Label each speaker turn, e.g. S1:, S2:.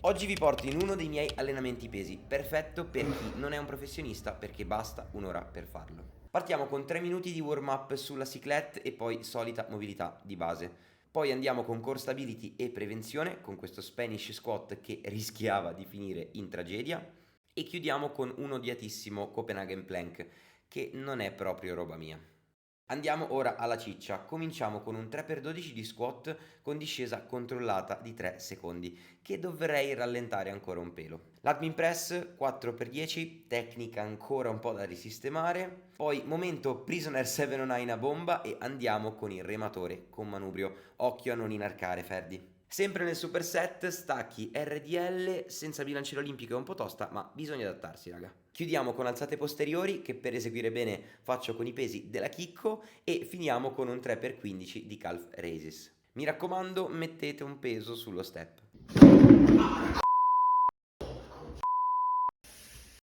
S1: Oggi vi porto in uno dei miei allenamenti pesi, perfetto per chi non è un professionista perché basta un'ora per farlo. Partiamo con 3 minuti di warm up sulla cyclette e poi solita mobilità di base. Poi andiamo con core stability e prevenzione con questo Spanish squat che rischiava di finire in tragedia e chiudiamo con un odiatissimo Copenhagen plank che non è proprio roba mia. Andiamo ora alla ciccia. Cominciamo con un 3x12 di squat con discesa controllata di 3 secondi, che dovrei rallentare ancora un pelo. L'admin press 4x10, tecnica ancora un po' da risistemare. Poi momento prisoner 709 a bomba e andiamo con il rematore con manubrio. Occhio a non inarcare, Ferdi. Sempre nel superset, stacchi RDL senza bilanciere olimpico è un po' tosta, ma bisogna adattarsi, raga. Chiudiamo con alzate posteriori, che per eseguire bene faccio con i pesi della Chicco, e finiamo con un 3x15 di calf raises. Mi raccomando, mettete un peso sullo step.